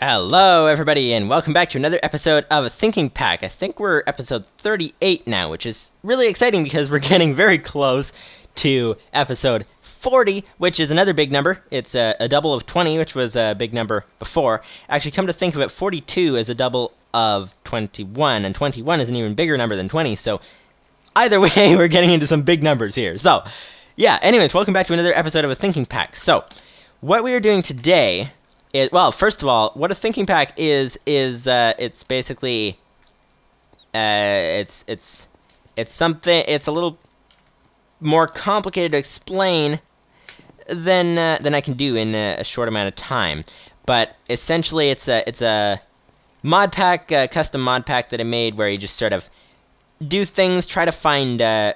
Hello everybody and welcome back to another episode of Thinking Pack. I think we're episode 38 now, which is really exciting because we're getting very close to episode 40, which is another big number. It's a double of 20, which was a big number before. Actually, come to think of it, 42 is a double of 21, and 21 is an even bigger number than 20, so either way, we're getting into some big numbers here. So, yeah, anyways, welcome back to another episode of a Thinking Pack. So, what we are doing today is, well, first of all, what a Thinking Pack is it's basically, it's something, it's a little more complicated to explain than I can do in a short amount of time. But essentially, it's a mod pack, custom mod pack that I made where you just sort of do things, try to find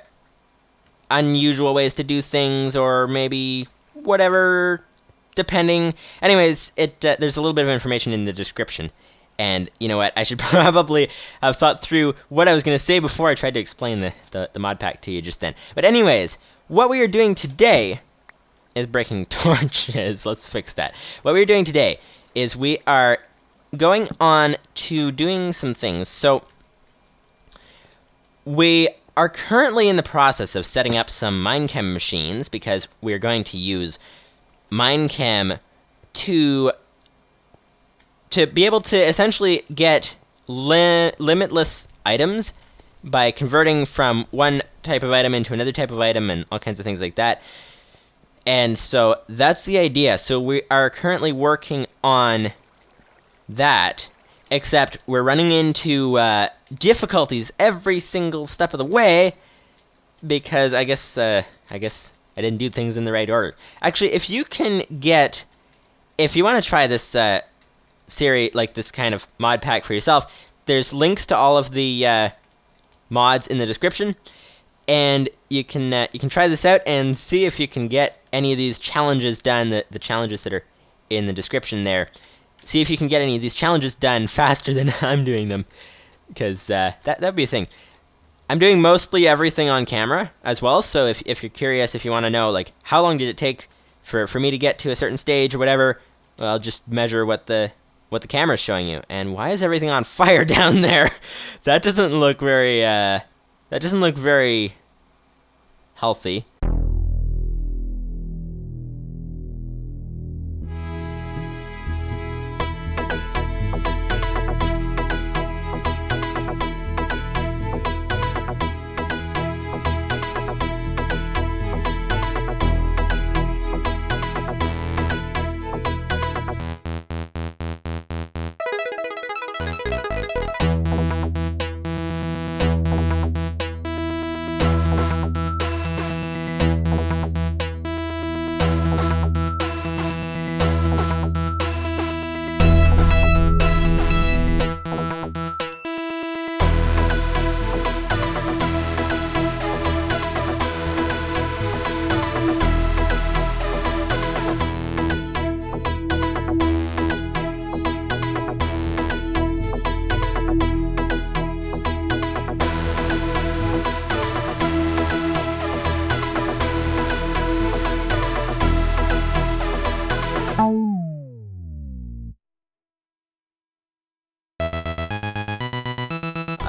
unusual ways to do things, or maybe whatever, depending. Anyways, there's a little bit of information in the description. And you know what? I should probably have thought through what I was going to say before I tried to explain the mod pack to you just then. But anyways, what we are doing today is breaking torches. Let's fix that. What we're doing today is we are going on to doing some things. So we are currently in the process of setting up some Minechem machines because we're going to use Minechem to be able to essentially get limitless items by converting from one type of item into another type of item and all kinds of things like that. And so that's the idea. So we are currently working on that, except we're running into difficulties every single step of the way because I guess I didn't do things in the right order. Actually, if you want to try this series, like this kind of mod pack for yourself, there's links to all of the mods in the description, and you can try this out and see if you can get any of these challenges done. The challenges that are in the description there. See if you can get any of these challenges done faster than I'm doing them, because that'd be a thing. I'm doing mostly everything on camera as well, so if you're curious, if you want to know, like, how long did it take for me to get to a certain stage or whatever, well, I'll just measure what the camera's showing you. And why is everything on fire down there? That doesn't look very healthy.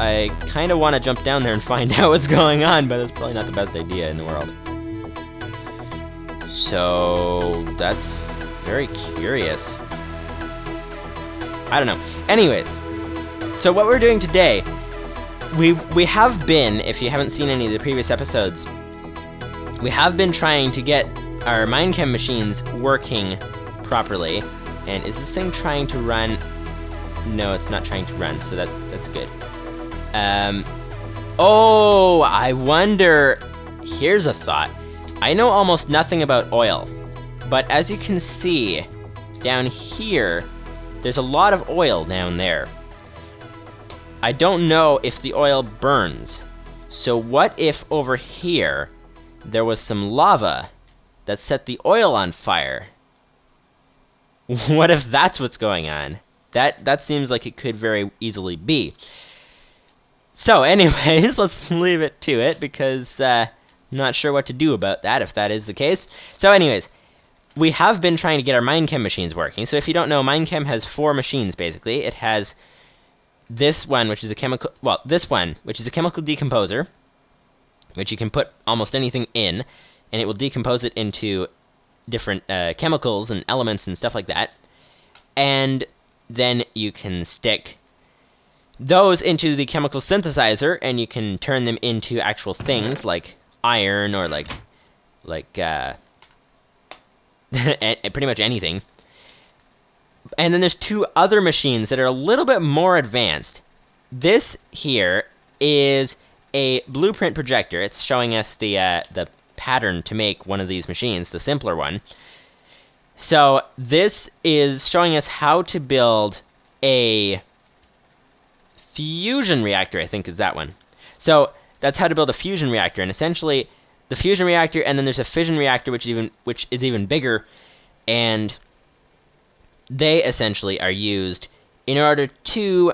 I kind of want to jump down there and find out what's going on, but it's probably not the best idea in the world. So, that's very curious. I don't know. Anyways, so what we're doing today, we have been, if you haven't seen any of the previous episodes, we have been trying to get our Minechem machines working properly. And is this thing trying to run? No, it's not trying to run, so that's good. Oh, I wonder, here's a thought. I know almost nothing about oil, but as you can see, down here, there's a lot of oil down there. I don't know if the oil burns. So what if over here, there was some lava that set the oil on fire? What if that's what's going on? That seems like it could very easily be. So anyways, let's leave it to it because I'm not sure what to do about that if that is the case. So anyways, we have been trying to get our Minechem machines working. So if you don't know, Minechem has 4 machines, basically. It has this one, which is a chemical... Well, this one, which is a chemical decomposer, which you can put almost anything in, and it will decompose it into different chemicals and elements and stuff like that. And then you can stick those into the chemical synthesizer, and you can turn them into actual things like iron or like pretty much anything. And then there's 2 other machines that are a little bit more advanced. This here is a blueprint projector. It's showing us the pattern to make one of these machines, the simpler one. So this is showing us how to build a fusion reactor, I think is that one. So that's how to build a fusion reactor, and essentially the fusion reactor, and then there's a fission reactor, which is even bigger, and they essentially are used in order to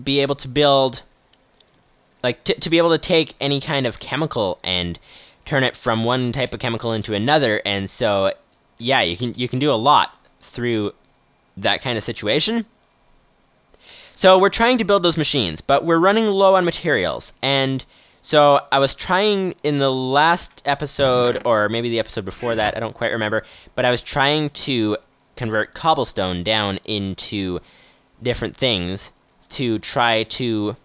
be able to build, like, to be able to take any kind of chemical and turn it from one type of chemical into another. And so, yeah, you can do a lot through that kind of situation. So we're trying to build those machines, but we're running low on materials, and so I was trying in the last episode, or maybe the episode before that, I don't quite remember, but I was trying to convert cobblestone down into different things to try to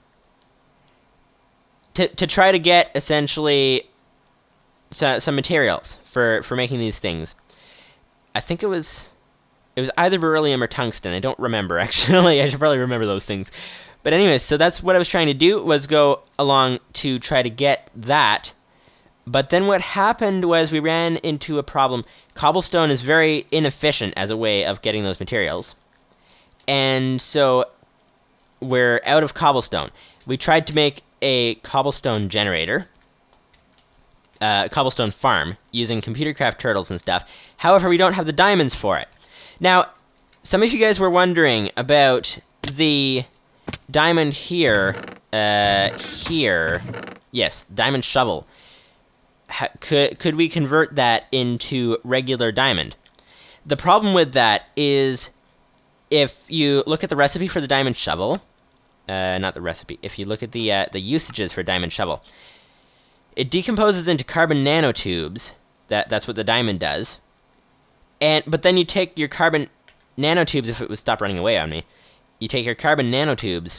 try to get essentially some materials for making these things. I think it was either beryllium or tungsten. I don't remember, actually. I should probably remember those things. But anyways, so that's what I was trying to do, was go along to try to get that. But then what happened was we ran into a problem. Cobblestone is very inefficient as a way of getting those materials. And so we're out of cobblestone. We tried to make a cobblestone generator, cobblestone farm, using CodeChickenCore turtles and stuff. However, we don't have the diamonds for it. Now, some of you guys were wondering about the diamond here, yes, diamond shovel. Could we convert that into regular diamond? The problem with that is, if you look at the recipe for the diamond shovel, not the recipe, if you look at the usages for diamond shovel, it decomposes into carbon nanotubes. That's what the diamond does. But then you take your carbon nanotubes, if it would stop running away on me, you take your carbon nanotubes,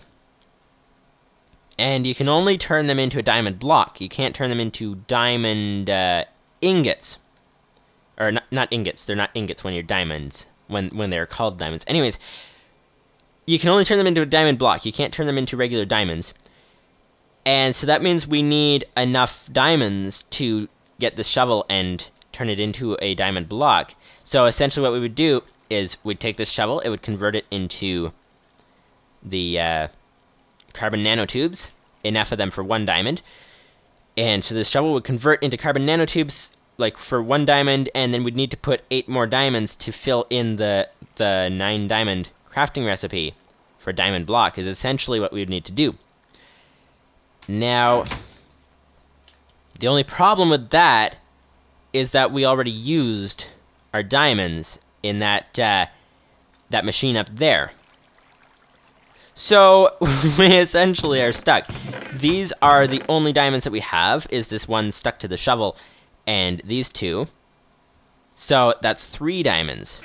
and you can only turn them into a diamond block. You can't turn them into diamond ingots. Or not ingots, they're not ingots when you're diamonds, when they're called diamonds. Anyways, you can only turn them into a diamond block. You can't turn them into regular diamonds. And so that means we need enough diamonds to get the shovel and turn it into a diamond block. So essentially what we would do is we'd take this shovel, it would convert it into the carbon nanotubes, enough of them for 1 diamond. And so this shovel would convert into carbon nanotubes, like, for 1 diamond, and then we'd need to put 8 more diamonds to fill in the 9 diamond crafting recipe for diamond block, is essentially what we would need to do. Now, the only problem with that is that we already used our diamonds in that machine up there. So we essentially are stuck. These are the only diamonds that we have, is this one stuck to the shovel, and these 2. So that's 3 diamonds.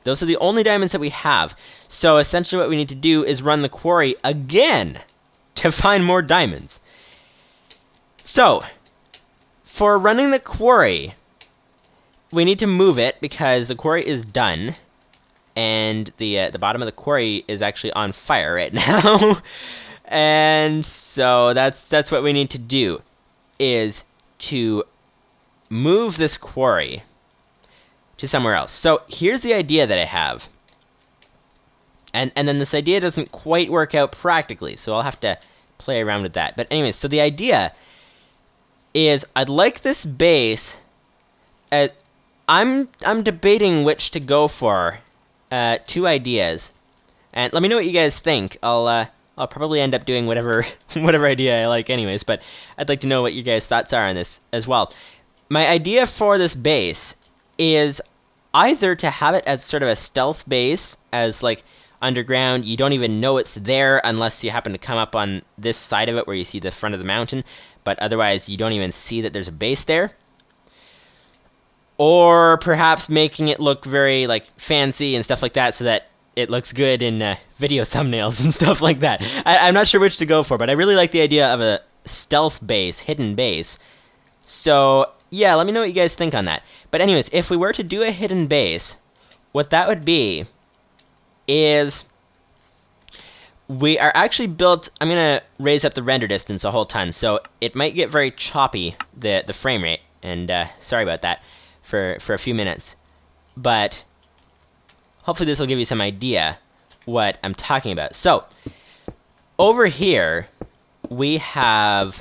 Those are the only diamonds that we have. So essentially what we need to do is run the quarry again to find more diamonds. So, for running the quarry, we need to move it because the quarry is done, and the bottom of the quarry is actually on fire right now. And so that's what we need to do, is to move this quarry to somewhere else. So here's the idea that I have. And then this idea doesn't quite work out practically, so I'll have to play around with that. But anyways, so the idea is I'd like this base. I'm debating which to go for. 2 ideas, and let me know what you guys think. I'll probably end up doing whatever idea I like, anyways. But I'd like to know what you guys' thoughts are on this as well. My idea for this base is either to have it as sort of a stealth base, as like underground, you don't even know it's there unless you happen to come up on this side of it where you see the front of the mountain, but otherwise you don't even see that there's a base there. Or perhaps making it look very like fancy and stuff like that so that it looks good in video thumbnails and stuff like that. I'm not sure which to go for, but I really like the idea of a stealth base, hidden base. So yeah, let me know what you guys think on that. But anyways, if we were to do a hidden base, what that would be is we are actually built. I'm gonna raise up the render distance a whole ton, so it might get very choppy, the frame rate, and sorry about that for a few minutes, but hopefully this will give you some idea what I'm talking about. So over here we are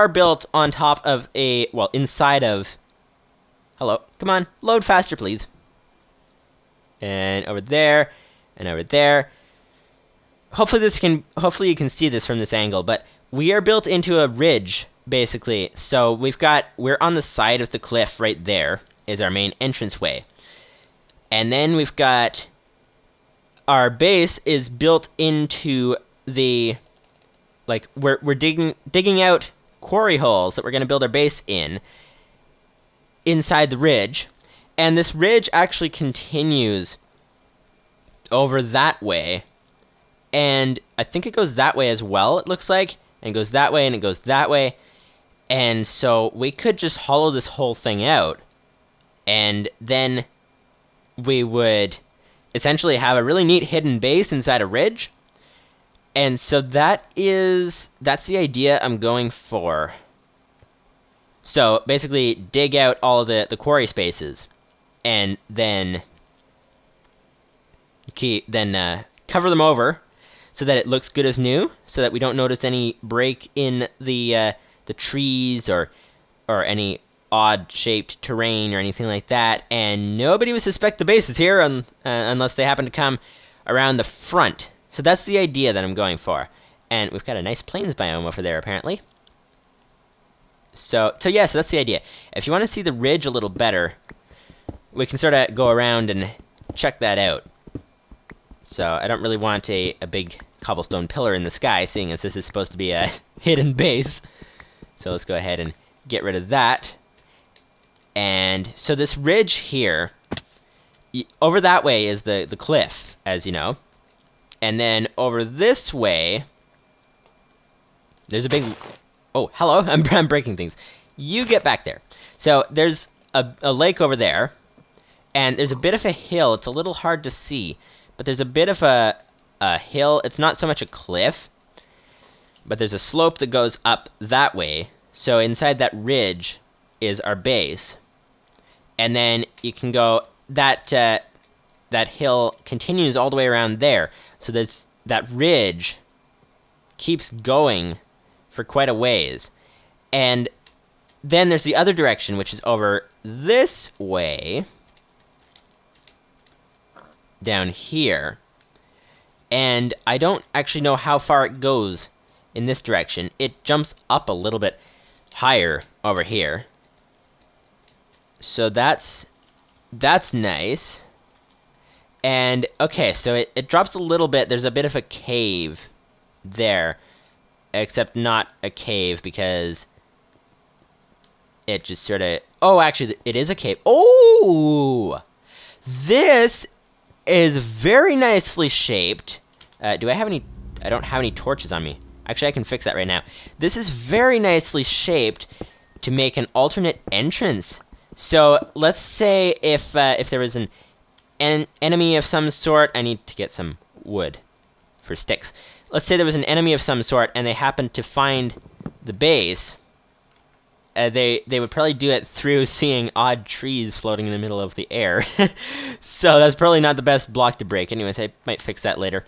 built on top of inside of, hello, come on, load faster please, and over there and over there. Hopefully you can see this from this angle, but we are built into a ridge basically. So we're on the side of the cliff. Right there is our main entranceway, and then we've got our base is built into the, like, we're digging out quarry holes that we're going to build our base inside the ridge, and this ridge actually continues over that way, and I think it goes that way as well, it looks like, and it goes that way and it goes that way. And so we could just hollow this whole thing out, and then we would essentially have a really neat hidden base inside a ridge. And so that's the idea I'm going for. So basically dig out all of the quarry spaces, and then cover them over so that it looks good as new, so that we don't notice any break in the trees or any odd-shaped terrain or anything like that, and nobody would suspect the base is here unless they happen to come around the front. So that's the idea that I'm going for. And we've got a nice plains biome over there, apparently. So that's the idea. If you want to see the ridge a little better, we can sort of go around and check that out. So I don't really want a big cobblestone pillar in the sky, seeing as this is supposed to be a hidden base. So let's go ahead and get rid of that. And so this ridge here, over that way is the cliff, as you know. And then over this way, there's a big... Oh, hello, I'm breaking things. You get back there. So there's a lake over there, and there's a bit of a hill. It's a little hard to see, but there's a bit of a hill. It's not so much a cliff, but there's a slope that goes up that way. So inside that ridge is our base. And then you can go, that hill continues all the way around there. So that ridge keeps going for quite a ways. And then there's the other direction, which is over this way, down here. And I don't actually know how far it goes in this direction. It jumps up a little bit higher over here. So that's nice. And okay, so it drops a little bit. There's a bit of a cave there, except not a cave because it just sort of... Oh, actually, it is a cave. Oh! This is very nicely shaped. Do I have any... I don't have any torches on me. Actually, I can fix that right now. This is very nicely shaped to make an alternate entrance. So let's say if there was an enemy of some sort... I need to get some wood for sticks. Let's say there was an enemy of some sort and they happened to find the base. They would probably do it through seeing odd trees floating in the middle of the air. So that's probably not the best block to break. Anyways, I might fix that later.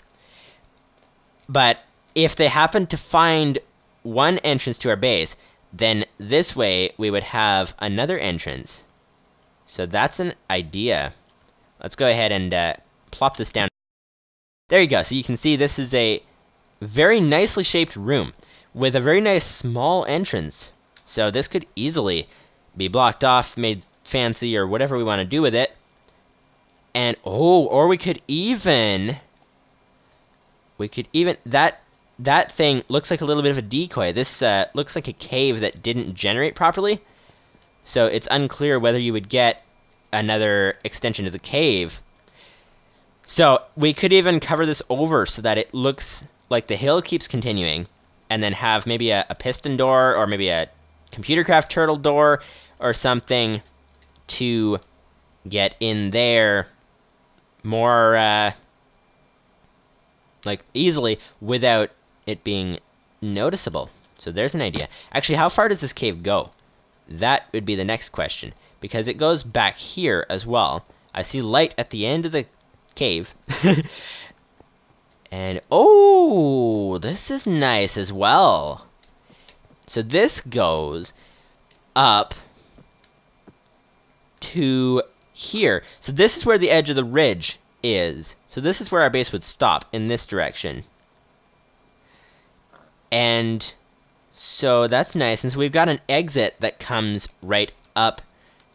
But if they happen to find one entrance to our base, then this way we would have another entrance. So that's an idea. Let's go ahead and plop this down. There you go. So you can see this is a very nicely shaped room with a very nice small entrance. So this could easily be blocked off, made fancy or whatever we want to do with it. And, oh, or we could even, that thing looks like a little bit of a decoy. This looks like a cave that didn't generate properly. So it's unclear whether you would get another extension to the cave. So we could even cover this over so that it looks like the hill keeps continuing, and then have maybe a piston door or maybe a CodeChickenCore turtle door or something to get in there more like easily without it being noticeable. So there's an idea. Actually, how far does this cave go? That would be the next question, because it goes back here as well. I see light at the end of the cave. And oh, this is nice as well. So this goes up to here. So this is where the edge of the ridge is. So this is where our base would stop, in this direction. And so that's nice. And so we've got an exit that comes right up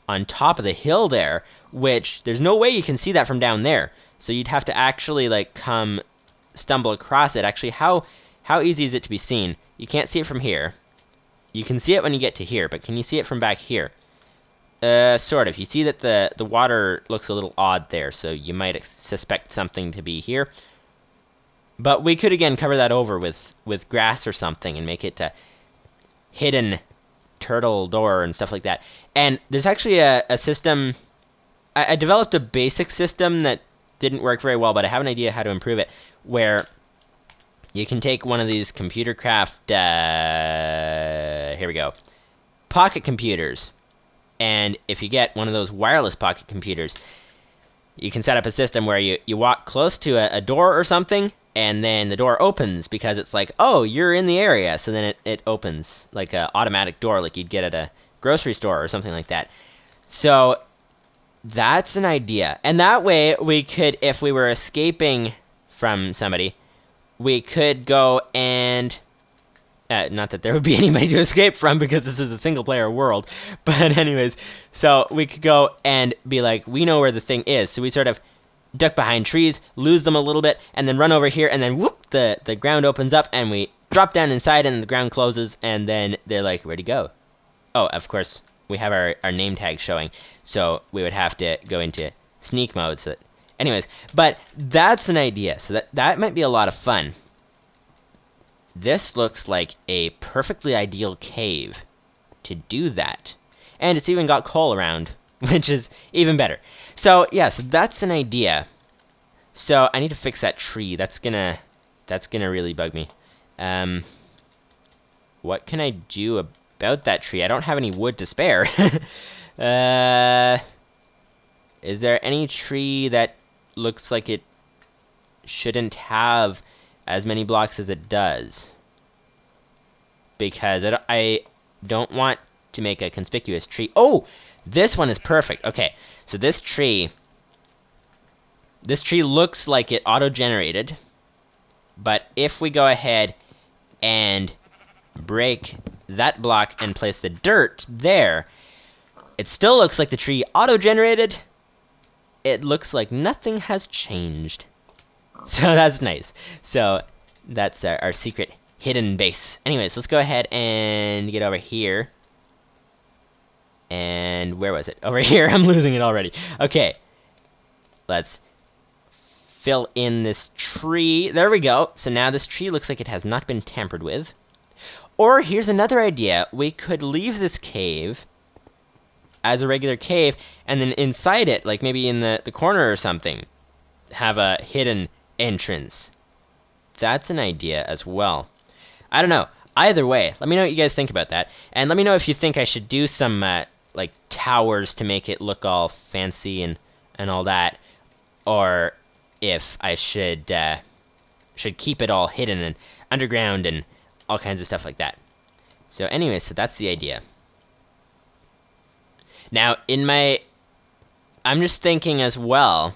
on top of the hill there, which there's no way you can see that from down there. So you'd have to actually like stumble across it. Actually, how easy is it to be seen? You can't see it from here. You can see it when you get to here, but can you see it from back here? Sort of. You see that the water looks a little odd there, so you might suspect something to be here. But we could again cover that over with grass or something and make it a hidden turtle door and stuff like that. And there's actually a system. I developed a basic system that didn't work very well, but I have an idea how to improve it, where you can take one of these CodeChickenCore, here we go, pocket computers, and if you get one of those wireless pocket computers, you can set up a system where you walk close to a door or something, and then the door opens because it's like, oh, you're in the area, so then it opens like an automatic door like you'd get at a grocery store or something like that. So that's an idea. And that way we could, if we were escaping from somebody, we could go and not that there would be anybody to escape from because this is a single player world, but anyways, so we could go and be like, we know where the thing is, so we sort of duck behind trees, lose them a little bit, and then run over here, and then whoop, the ground opens up, and we drop down inside, and the ground closes, and then they're like, where'd he go? Oh, of course, we have our name tag showing, so we would have to go into sneak mode. So that, anyways, but that's an idea, so that might be a lot of fun. This looks like a perfectly ideal cave to do that. And it's even got coal around, which is even better. So, yeah, so that's an idea. So, I need to fix that tree. That's gonna really bug me. What can I do about that tree? I don't have any wood to spare. Is there any tree that looks like it shouldn't have as many blocks as it does? Because I don't want to make a conspicuous tree. Oh, this one is perfect. Okay, so this tree looks like it auto-generated, but if we go ahead and break that block and place the dirt there, it still looks like the tree auto-generated. It looks like nothing has changed. So that's nice. So that's our secret hidden base. Anyways, let's go ahead and get over here. And where was it? Over here. I'm losing it already. Okay. Let's fill in this tree. There we go. So now this tree looks like it has not been tampered with. Or here's another idea. We could leave this cave as a regular cave, and then inside it, like maybe in the corner or something, have a hidden entrance. That's an idea as well. I don't know. Either way, let me know what you guys think about that. And let me know if you think I should do some like towers to make it look all fancy and all that, or if I should keep it all hidden and underground and all kinds of stuff like that. So anyway, so that's the idea. Now, I'm just thinking as well,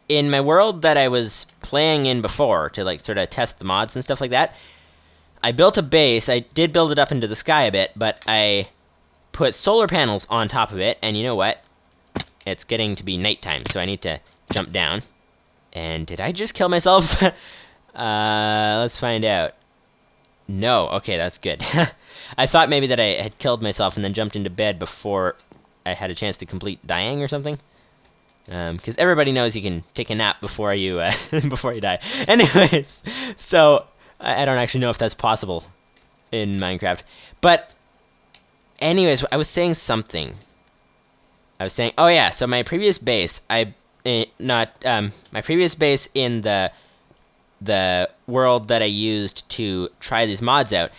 in my world that I was playing in before to like sort of test the mods and stuff like that, I built a base. I did build it up into the sky a bit, but I put solar panels on top of it, and you know what? It's getting to be nighttime, so I need to jump down. And did I just kill myself? Let's find out. No, okay, that's good. I thought maybe that I had killed myself and then jumped into bed before I had a chance to complete dying or something. Because everybody knows you can take a nap before you before you die. Anyways, so I don't actually know if that's possible in Minecraft. But anyways, I was saying something. I was saying, oh yeah, so my previous base, my previous base in the world that I used to try these mods out,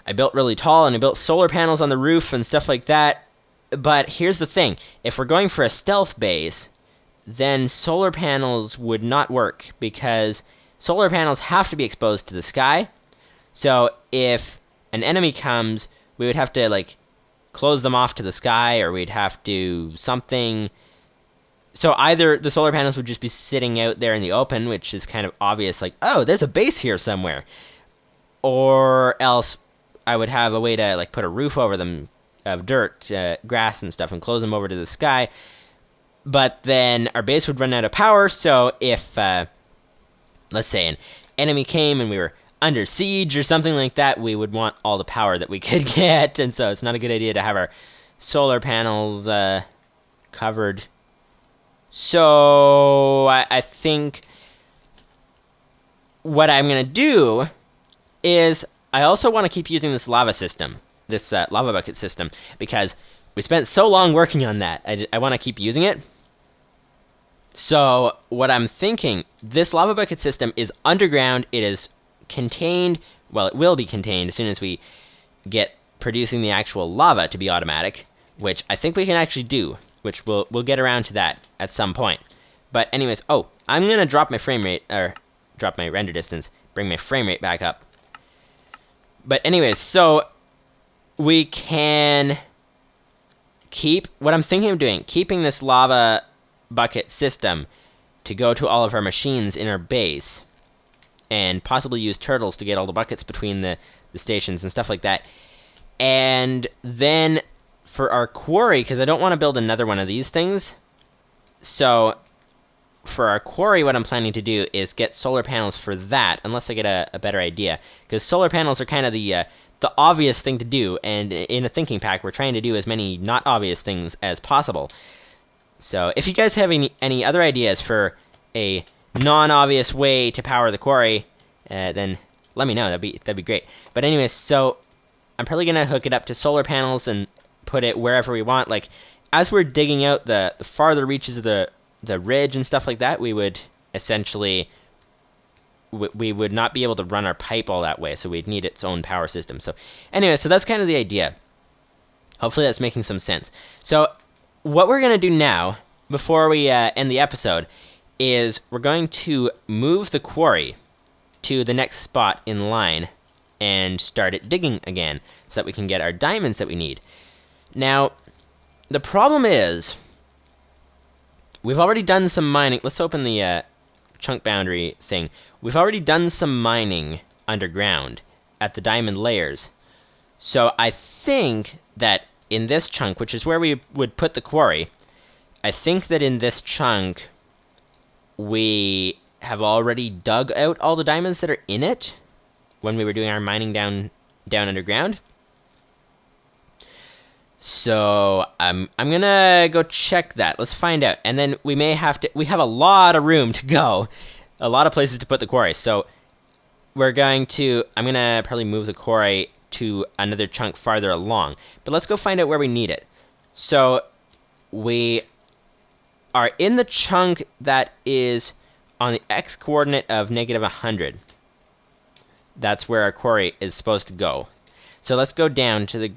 I built really tall and I built solar panels on the roof and stuff like that. But here's the thing, if we're going for a stealth base, then solar panels would not work because solar panels have to be exposed to the sky. So if an enemy comes, we would have to like close them off to the sky, or we'd have to something. So either the solar panels would just be sitting out there in the open, which is kind of obvious, like, oh, there's a base here somewhere. Or else I would have a way to like put a roof over them of dirt, grass and stuff, and close them over to the sky. But then our base would run out of power, so if, let's say, an enemy came and we were under siege or something like that, we would want all the power that we could get, and so it's not a good idea to have our solar panels covered. So I think what I'm going to do is I also want to keep using this lava system, this lava bucket system, because we spent so long working on that. I want to keep using it. So what I'm thinking, this lava bucket system is underground. It is contained, well, it will be contained as soon as we get producing the actual lava to be automatic, which I think we can actually do, which we'll get around to that at some point. But anyways, oh, I'm going to drop my frame rate, or drop my render distance, bring my frame rate back up. But anyways, so we can keep, what I'm thinking of doing, keeping this lava bucket system to go to all of our machines in our base, and possibly use turtles to get all the buckets between the stations and stuff like that. And then for our quarry, because I don't want to build another one of these things, so for our quarry, what I'm planning to do is get solar panels for that, unless I get a better idea, because solar panels are kind of the obvious thing to do, and in a thinking pack, we're trying to do as many not obvious things as possible. So if you guys have any other ideas for a non-obvious way to power the quarry, then let me know. That'd be great. But anyways, so I'm probably gonna hook it up to solar panels and put it wherever we want. Like as we're digging out the farther reaches of the ridge and stuff like that, we would essentially we would not be able to run our pipe all that way, so we'd need its own power system. So anyway, so that's kind of the idea. Hopefully that's making some sense. So what we're going to do now, before we end the episode, is we're going to move the quarry to the next spot in line and start it digging again, so that we can get our diamonds that we need. Now, the problem is, we've already done some mining. Let's open the chunk boundary thing. We've already done some mining underground at the diamond layers. So I think that in this chunk, which is where we would put the quarry, I think that in this chunk we have already dug out all the diamonds that are in it when we were doing our mining down underground. So I'm gonna go check that. Let's find out, and then we may have to. We have a lot of room to go, a lot of places to put the quarry. So we're going to. I'm gonna probably move the quarry to another chunk farther along. But let's go find out where we need it. So we are in the chunk that is on the x coordinate of -100. That's where our quarry is supposed to go. So let's go down to the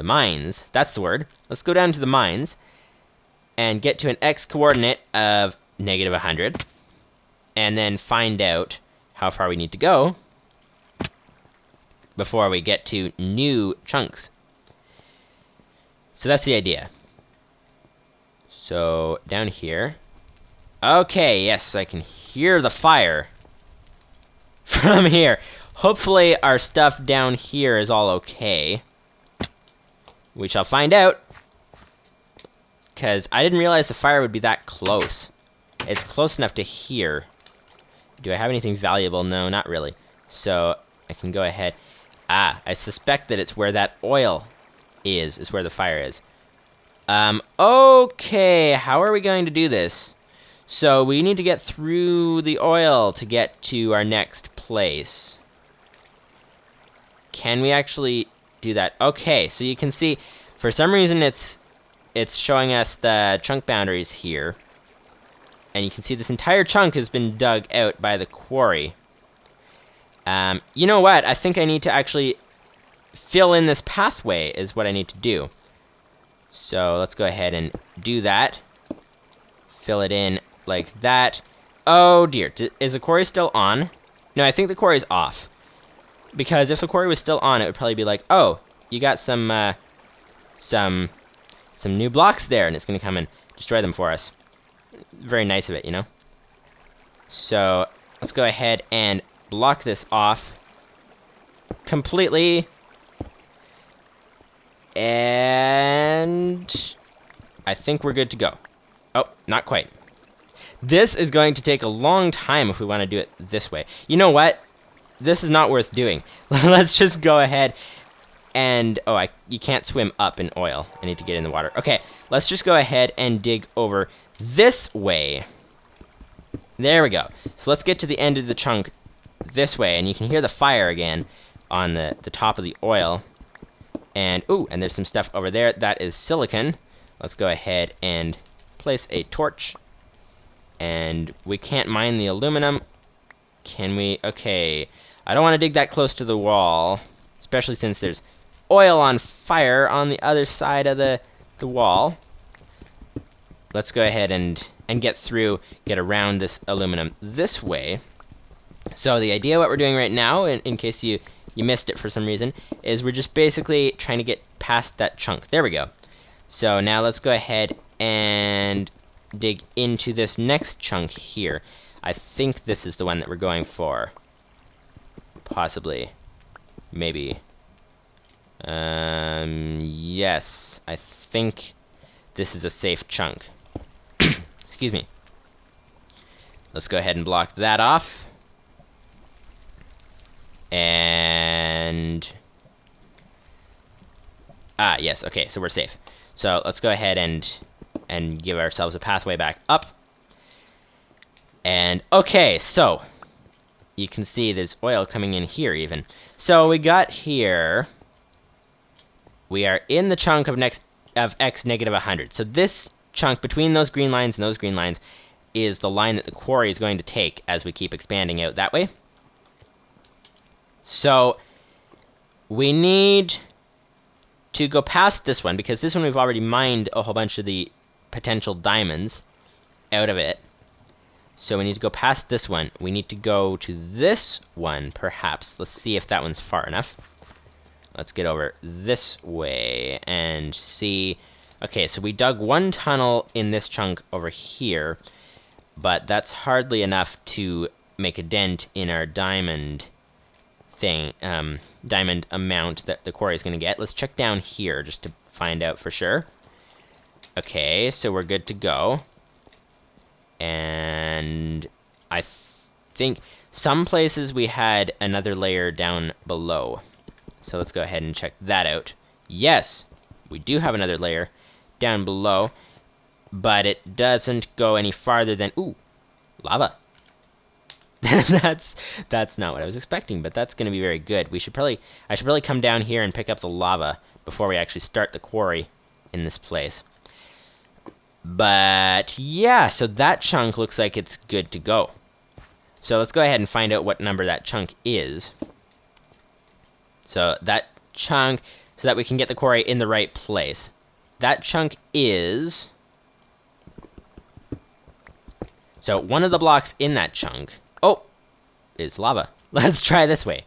mines. That's the word. Let's go down to the mines and get to an x coordinate of -100, and then find out how far we need to go before we get to new chunks. So that's the idea. So down here. Okay, yes, I can hear the fire from here. Hopefully our stuff down here is all okay. We shall find out. Because I didn't realize the fire would be that close. It's close enough to here. Do I have anything valuable? No, not really. So I can go ahead. Ah, I suspect that it's where that oil is where the fire is. Okay, how are we going to do this? So we need to get through the oil to get to our next place. Can we actually do that? Okay, so you can see, for some reason it's showing us the chunk boundaries here. And you can see this entire chunk has been dug out by the quarry. You know what? I think I need to actually fill in this pathway is what I need to do. So let's go ahead and do that. Fill it in like that. Oh dear, is the quarry still on? No, I think the quarry's off. Because if the quarry was still on, it would probably be like, oh, you got some new blocks there, and it's gonna come and destroy them for us. Very nice of it, you know? So let's go ahead and block this off completely. And I think we're good to go. Oh, not quite. This is going to take a long time if we want to do it this way. You know what? This is not worth doing. Let's just go ahead and... Oh, you can't swim up in oil. I need to get in the water. Okay, let's just go ahead and dig over this way. There we go. So let's get to the end of the chunk this way. And you can hear the fire again on the top of the oil. And, ooh, and there's some stuff over there. That is silicon. Let's go ahead and place a torch. And we can't mine the aluminum. Can we? Okay. I don't want to dig that close to the wall. Especially since there's oil on fire on the other side of the wall. Let's go ahead and get through, get around this aluminum this way. So the idea what we're doing right now, in case you missed it for some reason, is we're just basically trying to get past that chunk. There we go. So now let's go ahead and dig into this next chunk here. I think this is the one that we're going for. Possibly. Maybe. Yes. I think this is a safe chunk. Excuse me. Let's go ahead and block that off. And... Ah, yes, okay, so we're safe. So let's go ahead and give ourselves a pathway back up. And, okay, so... You can see there's oil coming in here, even. So we got here... We are in the chunk of x negative 100. So this chunk between those green lines and those green lines is the line that the quarry is going to take as we keep expanding out that way. So we need to go past this one, because this one we've already mined a whole bunch of the potential diamonds out of it. So we need to go past this one. We need to go to this one, perhaps. Let's see if that one's far enough. Let's get over this way and see. Okay, so we dug one tunnel in this chunk over here, but that's hardly enough to make a dent in our diamond thing, diamond amount that the quarry is going to get. Let's check down here just to find out for sure. Okay, so we're good to go. And I think some places we had another layer down below. So let's go ahead and check that out. Yes, we do have another layer down below, but it doesn't go any farther than... Ooh, lava. That's not what I was expecting, but that's going to be very good. I should probably come down here and pick up the lava before we actually start the quarry in this place. But yeah, so that chunk looks like it's good to go. So let's go ahead and find out what number that chunk is. So that chunk, so that we can get the quarry in the right place. That chunk is... So one of the blocks in that chunk... Oh! Is lava. Let's try this way.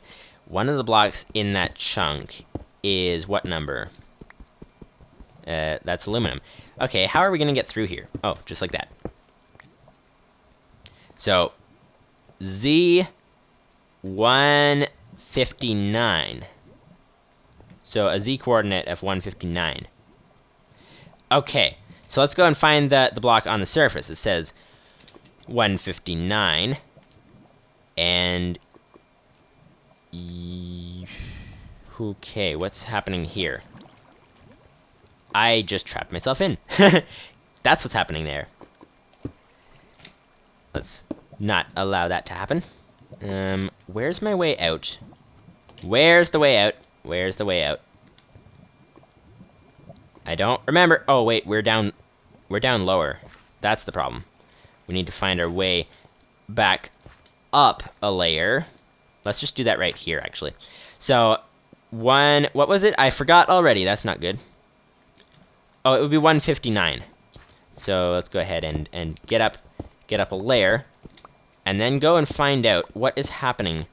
One of the blocks in that chunk is what number? That's aluminum. Okay, how are we going to get through here? Oh, just like that. So, Z159. So a Z coordinate of 159. Okay, so let's go and find the block on the surface. It says 159, and okay, what's happening here? I just trapped myself in. That's what's happening there. Let's not allow that to happen. Where's my way out? Where's the way out? Where's the way out? I don't remember. Oh wait, we're down lower. That's the problem. We need to find our way back up a layer. Let's just do that right here, actually. So, what was it? I forgot already. That's not good. Oh, it would be 159. So let's go ahead and get up a layer, and then go and find out what is happening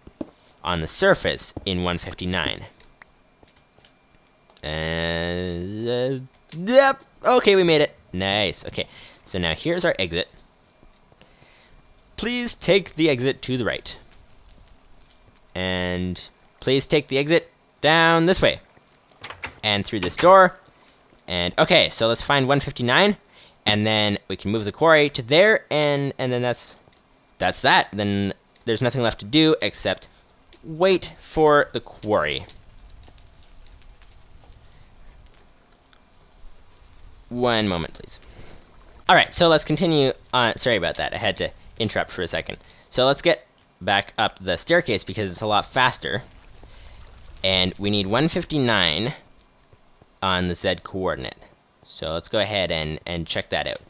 on the surface in 159. Yep. Okay, we made it. Nice. Okay, so now here's our exit. Please take the exit to the right. And please take the exit down this way. And through this door. And okay, so let's find 159. And then we can move the quarry to there, and then that's that. Then there's nothing left to do except wait for the quarry. One moment, please. Alright, so let's continue on. Sorry about that. I had to interrupt for a second. So let's get back up the staircase because it's a lot faster. And we need 159 on the Z coordinate. So let's go ahead and check that out.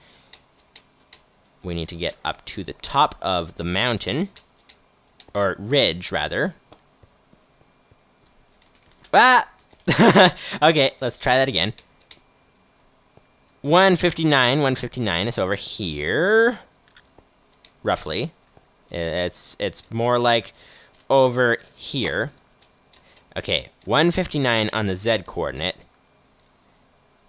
We need to get up to the top of the mountain. Or ridge, rather. Ah! Okay, let's try that again. 159 is over here. Roughly. It's more like over here. Okay, 159 on the Z coordinate.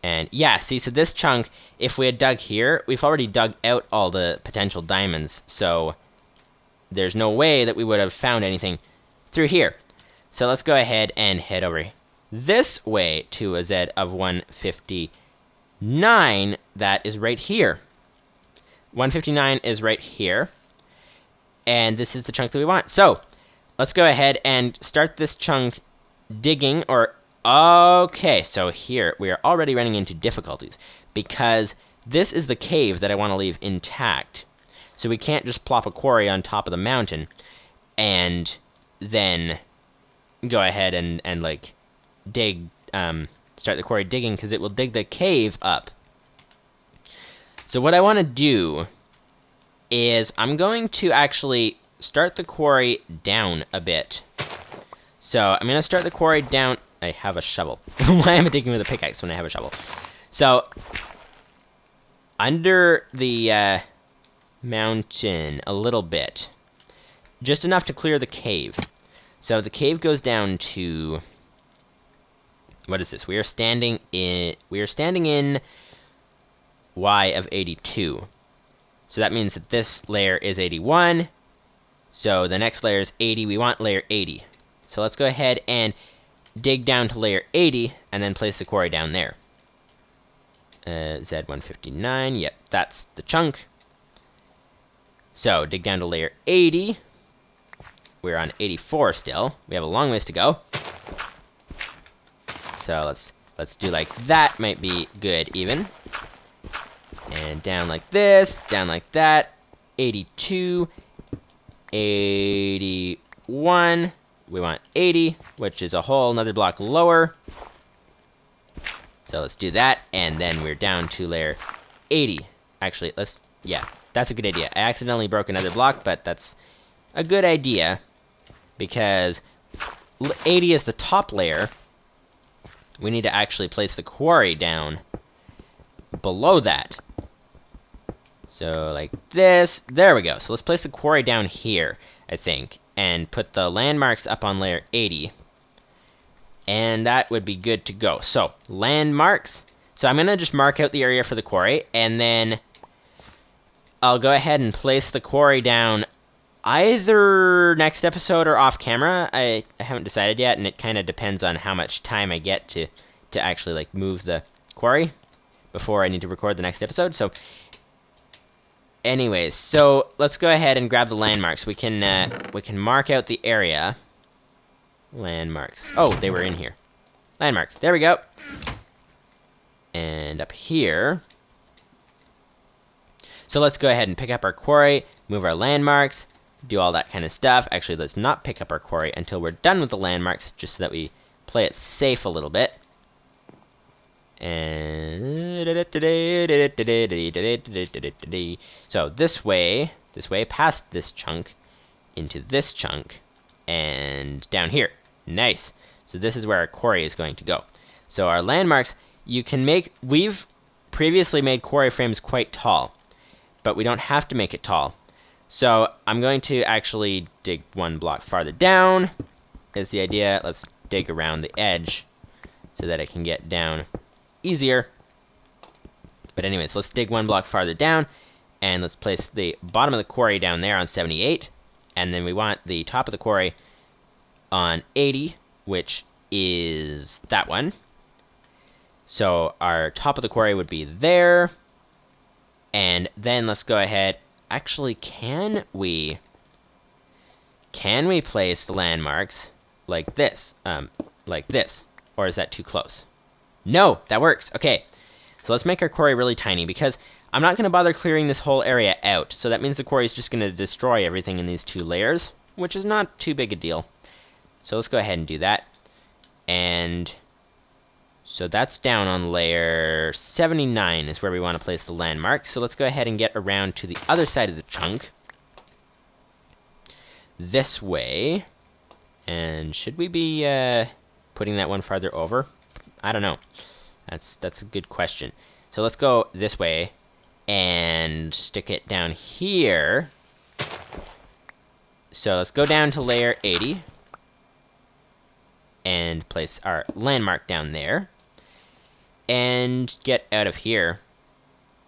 And yeah, see, so this chunk, if we had dug here, we've already dug out all the potential diamonds, so there's no way that we would have found anything through here. So let's go ahead and head over this way to a Z of 159. That is right here. 159 is right here. And this is the chunk that we want. So let's go ahead and start this chunk digging, or okay, so here we are already running into difficulties because this is the cave that I want to leave intact. So we can't just plop a quarry on top of the mountain and then go ahead and like dig, start the quarry digging, because it will dig the cave up. So what I want to do is I'm going to actually start the quarry down a bit. So I'm going to start the quarry down. I have a shovel. Why am I digging with a pickaxe when I have a shovel? So under the mountain a little bit, just enough to clear the cave. So the cave goes down to, what is this? We are standing in Y of 82. So that means that this layer is 81. So the next layer is 80. We want layer 80. So let's go ahead and dig down to layer 80 and then place the quarry down there. Z159, yep, that's the chunk. So dig down to layer 80. We're on 84 still. We have a long ways to go. So let's do like that. Might be good even. And down like this, down like that. 82, 81. We want 80, which is a whole another block lower. So let's do that, and then we're down to layer 80. Actually, yeah, that's a good idea. I accidentally broke another block, but that's a good idea, because 80 is the top layer. We need to actually place the quarry down below that. So like this, there we go. So let's place the quarry down here, I think, and put the landmarks up on layer 80. And that would be good to go. So, landmarks. So I'm going to just mark out the area for the quarry, and then I'll go ahead and place the quarry down Either next episode or off camera. I haven't decided yet, and it kind of depends on how much time I get to actually like move the quarry before I need to record the next episode. So anyways, so let's go ahead and grab the landmarks. We can mark out the area. Landmarks. Oh, they were in here. Landmark. There we go. And up here. So let's go ahead and pick up our quarry, move our landmarks, do all that kind of stuff. Actually, let's not pick up our quarry until we're done with the landmarks, just so that we play it safe a little bit. And so this way, past this chunk, into this chunk, and down here. Nice. So this is where our quarry is going to go. So our landmarks, you can make, we've previously made quarry frames quite tall, but we don't have to make it tall. So I'm going to actually dig one block farther down, is the idea. Let's dig around the edge so that I can get down easier. But anyways, let's dig one block farther down, and let's place the bottom of the quarry down there on 78, and then we want the top of the quarry on 80, which is that one. So our top of the quarry would be there, and then let's go ahead. Actually, can we place the landmarks like this, or is that too close? No, that works. Okay, so let's make our quarry really tiny, because I'm not going to bother clearing this whole area out. So that means the quarry is just going to destroy everything in these two layers, which is not too big a deal. So let's go ahead and do that. And so that's down on layer 79 is where we want to place the landmark. So let's go ahead and get around to the other side of the chunk. This way. And should we be putting that one farther over? I don't know. That's a good question. So let's go this way and stick it down here. So let's go down to layer 80 and place our landmark down there and get out of here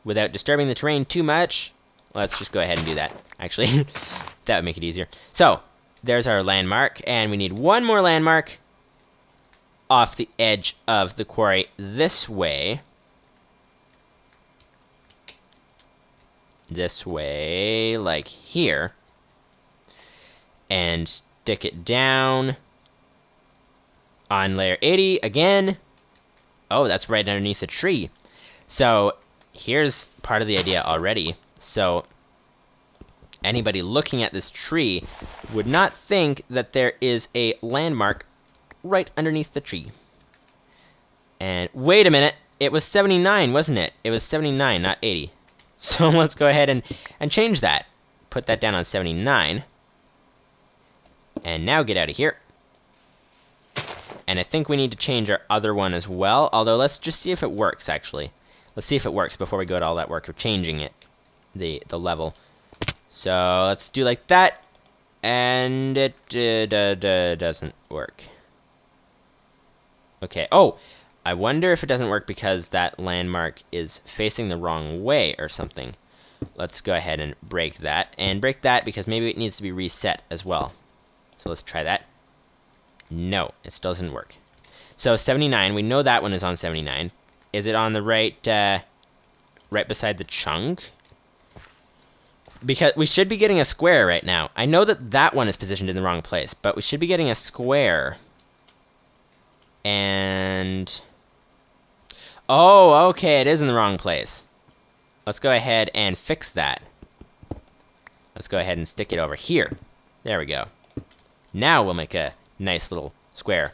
without disturbing the terrain too much. Let's just go ahead and do that, actually. That would make it easier. So there's our landmark, and we need one more landmark off the edge of the quarry this way. This way, like here. And stick it down on layer 80 again. Oh, that's right underneath the tree. So here's part of the idea already. So anybody looking at this tree would not think that there is a landmark right underneath the tree. And wait a minute, it was 79, wasn't it? It was 79, not 80. So let's go ahead and change that. Put that down on 79. And now get out of here. And I think we need to change our other one as well, although let's just see if it works, actually. Let's see if it works before we go to all that work of changing it, the level. So let's do like that, and it doesn't work. Okay, oh, I wonder if it doesn't work because that landmark is facing the wrong way or something. Let's go ahead and break that, because maybe it needs to be reset as well. So let's try that. No, it still doesn't work. So 79, we know that one is on 79. Is it on the right beside the chunk? Because we should be getting a square right now. I know that that one is positioned in the wrong place, but we should be getting a square. And oh, okay, it is in the wrong place. Let's go ahead and fix that. Let's go ahead and stick it over here. There we go. Now we'll make a nice little square.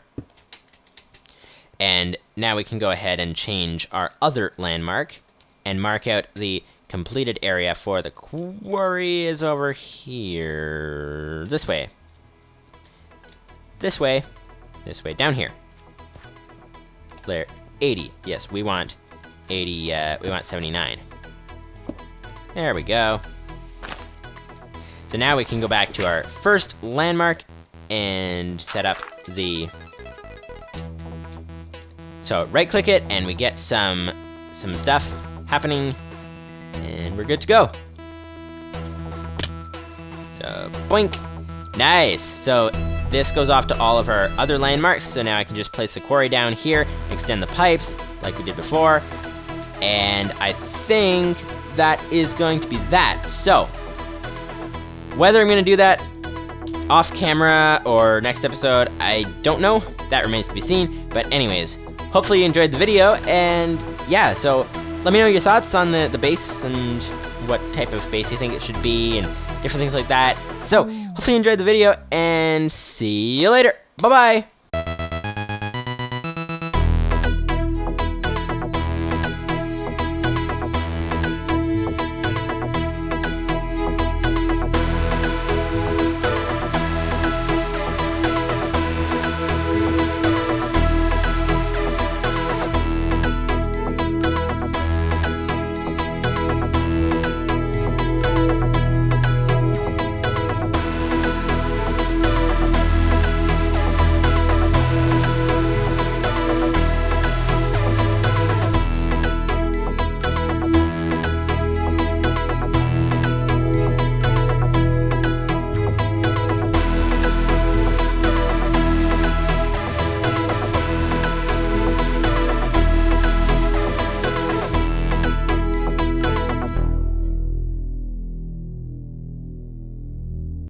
And now we can go ahead and change our other landmark and mark out the completed area for the quarry is over here. This way. This way. This way. Down here. Layer 80. Yes, we want 80, we want 79. There we go. So now we can go back to our first landmark and set up the... So right-click it, and we get some stuff happening, and we're good to go. So So, boink. Nice. So this goes off to all of our other landmarks. So now I can just place the quarry down here, extend the pipes like we did before. And I think that is going to be that. So whether I'm going to do that off camera or next episode, I don't know. That remains to be seen. But anyways, hopefully you enjoyed the video. And yeah, so let me know your thoughts on the base and what type of base you think it should be and different things like that. So hopefully you enjoyed the video, and see you later. Bye-bye.